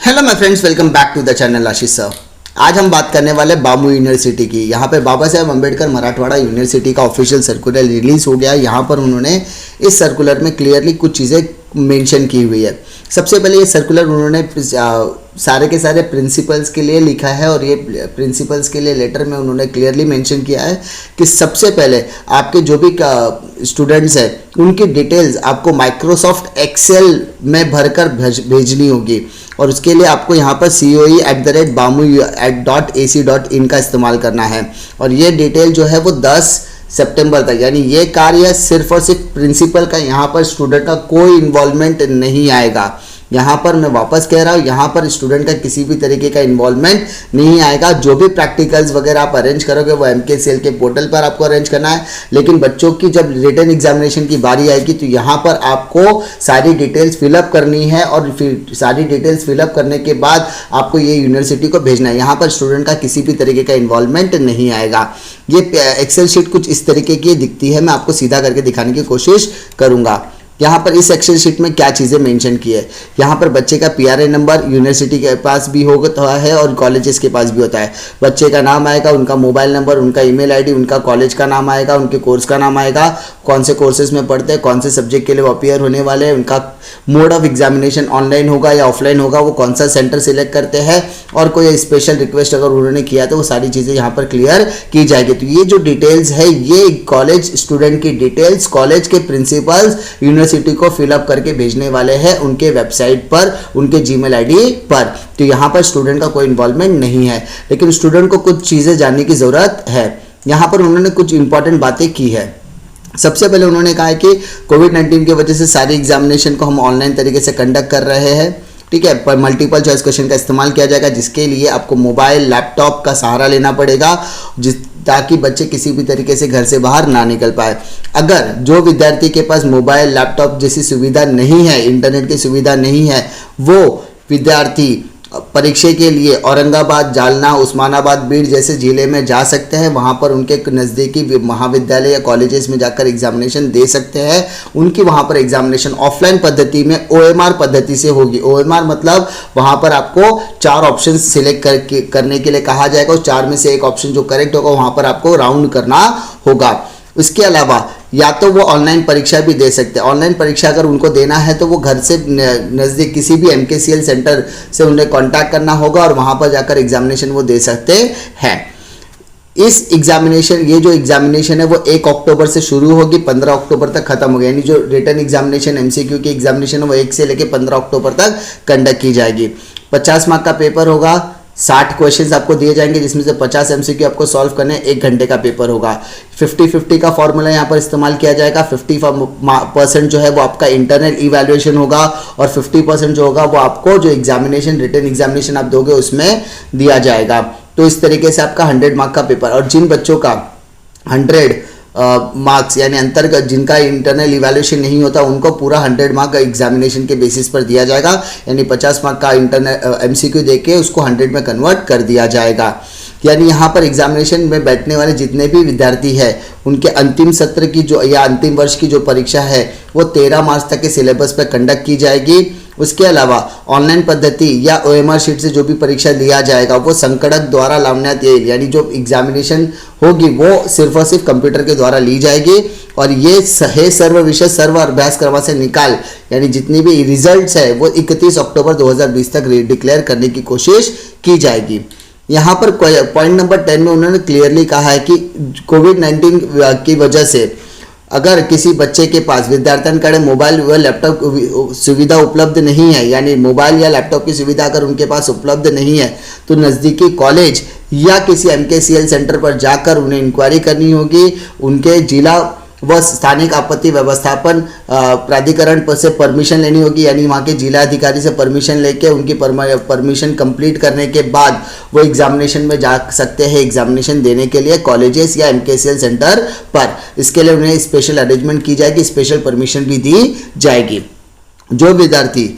Hello my friends, welcome back to the channel Ashish sir. आज हम बात करने वाले बामू यूनिवर्सिटी की। यहाँ पे बाबा साहेब अम्बेडकर मराठवाड़ा यूनिवर्सिटी का ऑफिशियल सर्कुलर रिलीज हो गया। यहाँ पर उन्होंने इस सर्कुलर में क्लियरली कुछ चीज़ें मेंशन की हुई है। सबसे पहले ये सर्कुलर उन्होंने सारे के सारे प्रिंसिपल्स के लिए लिखा है और ये प्रिंसिपल्स के लिए लेटर में उन्होंने क्लियरली मेंशन किया है कि सबसे पहले आपके जो भी स्टूडेंट्स हैं उनकी डिटेल्स आपको माइक्रोसॉफ्ट एक्सेल में भरकर भेजनी होगी और उसके लिए आपको यहाँ पर coe@bamu.ac.in का इस्तेमाल करना है। और ये डिटेल जो है वो 10 सितंबर तक, यानी ये कार्य सिर्फ और सिर्फ प्रिंसिपल का, यहाँ पर स्टूडेंट का कोई इन्वॉल्वमेंट नहीं आएगा। यहाँ पर मैं वापस कह रहा हूँ, यहाँ पर स्टूडेंट का किसी भी तरीके का इन्वॉल्वमेंट नहीं आएगा। जो भी प्रैक्टिकल्स वगैरह आप अरेंज करोगे वो MKCL के पोर्टल पर आपको अरेंज करना है। लेकिन बच्चों की जब रिटन एग्जामिनेशन की बारी आएगी तो यहाँ पर आपको सारी डिटेल्स फिलअप करनी है और फिर सारी डिटेल्स फिलअप करने के बाद आपको ये यूनिवर्सिटी को भेजना है। यहाँ पर स्टूडेंट का किसी भी तरीके का इन्वॉल्वमेंट नहीं आएगा। ये एक्सेल शीट कुछ इस तरीके की दिखती है, मैं आपको सीधा करके दिखाने की कोशिश करूँगा। यहाँ पर इस एक्सेल शीट में क्या चीज़ें मेंशन की है, यहाँ पर बच्चे का PRA नंबर यूनिवर्सिटी के पास भी होता है और कॉलेजेस के पास भी होता है। बच्चे का नाम आएगा, उनका मोबाइल नंबर, उनका ईमेल आईडी, उनका कॉलेज का नाम आएगा, उनके कोर्स का नाम आएगा, कौन से कोर्सेज में पढ़ते हैं, कौन से सब्जेक्ट के लिए वो अपीयर होने वाले हैं, उनका मोड ऑफ एग्जामिनेशन ऑनलाइन होगा या ऑफलाइन होगा, वो कौन सा सेंटर सिलेक्ट करते हैं और कोई स्पेशल रिक्वेस्ट अगर उन्होंने किया तो वो सारी चीज़ें यहाँ पर क्लियर की जाएगी। तो ये जो डिटेल्स है ये कॉलेज स्टूडेंट की डिटेल्स कॉलेज के प्रिंसिपल्स यूनिवर्सिटी को फिलअप करके भेजने वाले हैं उनके वेबसाइट पर, उनके जीमेल आईडी पर। तो यहाँ पर स्टूडेंट का कोई इन्वॉल्वमेंट नहीं है, लेकिन स्टूडेंट को कुछ चीज़ें जानने की ज़रूरत है। यहाँ पर उन्होंने कुछ इंपॉर्टेंट बातें की है। सबसे पहले उन्होंने कहा है कि कोविड-19 की वजह से सारी एग्जामिनेशन को हम ऑनलाइन तरीके से कंडक्ट कर रहे हैं, ठीक है। पर मल्टीपल चॉइस क्वेश्चन का इस्तेमाल किया जाएगा, जिसके लिए आपको मोबाइल लैपटॉप का सहारा लेना पड़ेगा ताकि बच्चे किसी भी तरीके से घर से बाहर ना निकल पाए। अगर जो विद्यार्थी के पास मोबाइल लैपटॉप जैसी सुविधा नहीं है, इंटरनेट की सुविधा नहीं है, वो विद्यार्थी परीक्षा के लिए औरंगाबाद, जालना, उस्मानाबाद, बीड़ जैसे ज़िले में जा सकते हैं। वहाँ पर उनके नज़दीकी महाविद्यालय या कॉलेजेस में जाकर एग्जामिनेशन दे सकते हैं। उनकी वहाँ पर एग्जामिनेशन ऑफलाइन पद्धति में OMR पद्धति से होगी। OMR मतलब वहाँ पर आपको 4 ऑप्शन सिलेक्ट करने के लिए कहा जाएगा। उस 4 में से एक ऑप्शन जो करेक्ट होगा वहाँ पर आपको राउंड करना होगा। उसके अलावा या तो वो ऑनलाइन परीक्षा भी दे सकते हैं। ऑनलाइन परीक्षा अगर उनको देना है तो वो घर से नज़दीक किसी भी MKCL सेंटर से उन्हें कांटेक्ट करना होगा और वहाँ पर जाकर एग्जामिनेशन वो दे सकते हैं। इस एग्जामिनेशन ये जो एग्जामिनेशन है वो 1 अक्टूबर से शुरू होगी, 15 अक्टूबर तक खत्म होगी। यानी जो रिटन एग्जामिनेशन MCQ की एग्जामिनेशन है वो 1 से लेकर 15 अक्टूबर तक कंडक्ट की जाएगी। 50 मार्क का पेपर होगा, 60 क्वेश्चंस आपको दिए जाएंगे, जिसमें से 50 MCQ आपको सॉल्व करने 1 घंटे का पेपर होगा। 50-50 का फॉर्मूला यहाँ पर इस्तेमाल किया जाएगा। 50% जो है वो आपका इंटरनल इवैल्यूएशन होगा और 50% जो होगा वो आपको जो एग्जामिनेशन रिटन एग्जामिनेशन आप दोगे उसमें दिया जाएगा। तो इस तरीके से आपका 100 मार्क का पेपर, और जिन बच्चों का 100 मार्क्स यानी अंतर्गत जिनका इंटरनल इवैल्यूएशन नहीं होता उनको पूरा 100 मार्क का एग्जामिनेशन के बेसिस पर दिया जाएगा। यानी 50 मार्क का इंटरनल MCQ देके उसको 100 में कन्वर्ट कर दिया जाएगा। यानी यहाँ पर एग्जामिनेशन में बैठने वाले जितने भी विद्यार्थी हैं उनके अंतिम सत्र की जो या अंतिम वर्ष की जो परीक्षा है वो 13 मार्च तक के सिलेबस पर कंडक्ट की जाएगी। उसके अलावा ऑनलाइन पद्धति या OMR शीट से जो भी परीक्षा लिया जाएगा वो संगणक द्वारा लावण्यात येईल। यानी जो एग्जामिनेशन होगी वो सिर्फ और सिर्फ कंप्यूटर के द्वारा ली जाएगी और ये है सर्व विषय सर्व अभ्यासक्रम से निकाल, यानी जितनी भी रिजल्ट्स है वो 31 अक्टूबर 2020 तक डिक्लेयर करने की कोशिश की जाएगी। यहाँ पर पॉइंट नंबर 10 में उन्होंने क्लियरली कहा है कि कोविड-19 की वजह से अगर किसी बच्चे के पास विद्यार्थ्यांकडे मोबाइल व लैपटॉप सुविधा उपलब्ध नहीं है, यानी मोबाइल या लैपटॉप की सुविधा अगर उनके पास उपलब्ध नहीं है तो नज़दीकी कॉलेज या किसी MKCL सेंटर पर जाकर उन्हें इंक्वायरी करनी होगी। उनके जिला व स्थानिक आपत्ति व्यवस्थापन प्राधिकरण पर से परमिशन लेनी होगी, यानी वहाँ के जिला अधिकारी से परमिशन लेके उनकी परमिशन कंप्लीट करने के बाद वो एग्जामिनेशन में जा सकते हैं एग्जामिनेशन देने के लिए कॉलेजेस या MKCL सेंटर पर। इसके लिए उन्हें स्पेशल अरेंजमेंट की जाएगी, स्पेशल परमिशन भी दी जाएगी। जो विद्यार्थी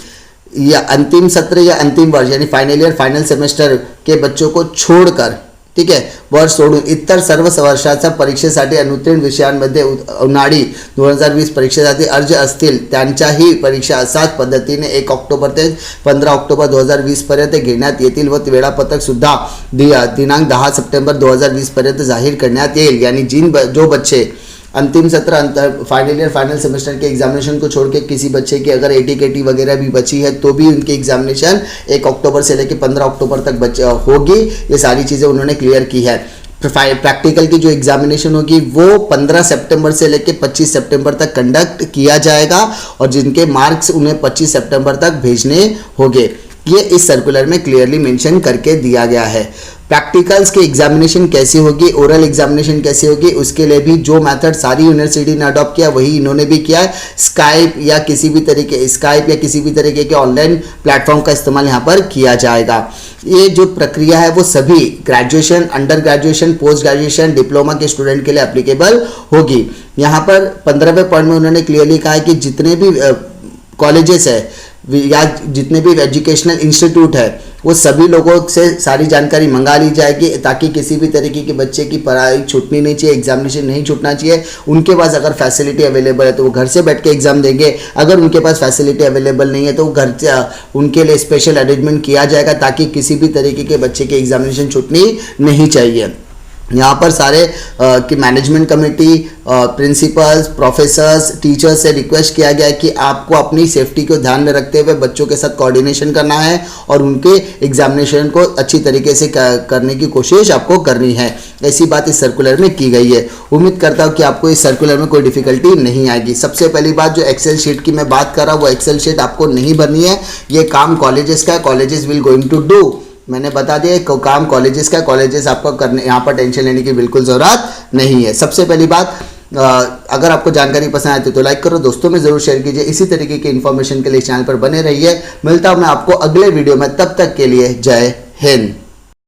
या अंतिम सत्र या अंतिम वर्ष यानी फाइनल ईयर फाइनल सेमेस्टर के बच्चों को छोड़कर, ठीक आहे. वर सोडून इतर सर्व वर्षाच्या परीक्षेसाठी अनुत्तीर्ण विषयांमध्ये उन्हाळी 2020 परीक्षेसाठी अर्ज असतील त्यांच्याही परीक्षा असाच पद्धतीने 1 ऑक्टोबर ते 15 ऑक्टोबर 2020 पर्यंत घेण्यात येतील व वेळापत्रक सुद्धा दिनांक 10 सप्टेंबर 2020 पर्यंत जाहीर करण्यात येईल. यानी जो बच्चे अंतिम सत्र फाइनल ईयर फाइनल सेमेस्टर के एग्जामिनेशन को छोड़ के किसी बच्चे की अगर AT-KT वगैरह भी बची है तो भी उनकी एग्जामिनेशन 1 अक्टूबर से लेकर 15 अक्टूबर तक होगी. ये सारी चीज़ें उन्होंने क्लियर की है. प्रैक्टिकल की जो एग्जामिनेशन होगी वो 15 सितंबर से लेकर 25 सितंबर तक कंडक्ट किया जाएगा और जिनके मार्क्स उन्हें 25 सितंबर तक भेजने होंगे. ये इस सर्कुलर में क्लियरली मेंशन करके दिया गया है. प्रैक्टिकल्स की एग्जामिनेशन कैसी होगी, ओरल एग्जामिनेशन कैसी होगी, उसके लिए भी जो मेथड सारी यूनिवर्सिटी ने अडॉप्ट किया वही इन्होंने भी किया है. स्काइप या किसी भी तरीके के ऑनलाइन प्लेटफॉर्म का इस्तेमाल यहाँ पर किया जाएगा. ये जो प्रक्रिया है वो सभी graduation, under graduation, post graduation, diploma के स्टूडेंट के लिए एप्लीकेबल होगी. यहाँ पर 15वें पॉइंट में उन्होंने क्लियरली कहा है कि जितने भी कॉलेजेस है या जितने भी एजुकेशनल इंस्टीट्यूट है वो सभी लोगों से सारी जानकारी मंगा ली जाएगी ताकि किसी भी तरीके के बच्चे की पढ़ाई छूटनी नहीं चाहिए, एग्जामिनेशन नहीं छूटना चाहिए. उनके पास अगर फैसिलिटी अवेलेबल है तो वो घर से बैठ के एग्जाम देंगे. अगर उनके पास फैसिलिटी अवेलेबल नहीं है तो घर से उनके लिए स्पेशल अरेंजमेंट किया जाएगा ताकि किसी भी तरीके के बच्चे की एग्जामिनेशन छूटनी नहीं चाहिए. यहाँ पर सारे की management committee, principles, professors, teachers से रिक्वेस्ट किया गया है कि आपको अपनी सेफ्टी को ध्यान में रखते हुए बच्चों के साथ कोऑर्डिनेशन करना है और उनके एग्जामिनेशन को अच्छी तरीके से करने की कोशिश आपको करनी है. ऐसी बात इस सर्कुलर में की गई है. उम्मीद करता हूँ कि आपको इस सर्कुलर में कोई डिफिकल्टी नहीं आएगी. सबसे पहली बात, जो एक्सेल शीट की मैं बात कर रहा हूँ वो एक्सेल शीट आपको नहीं भरनी है. ये काम कॉलेजेस का है. Colleges will going to do. मैंने बता दिया काम कॉलेजेस का, कॉलेजेस आपको करने, यहाँ पर टेंशन लेने की बिल्कुल ज़रूरत नहीं है. सबसे पहली बात, अगर आपको जानकारी पसंद आती तो लाइक करो, दोस्तों में ज़रूर शेयर कीजिए. इसी तरीके की इन्फॉर्मेशन के लिए चैनल पर बने रहिए. मिलता हूँ मैं आपको अगले वीडियो में, तब तक के लिए जय हिंद.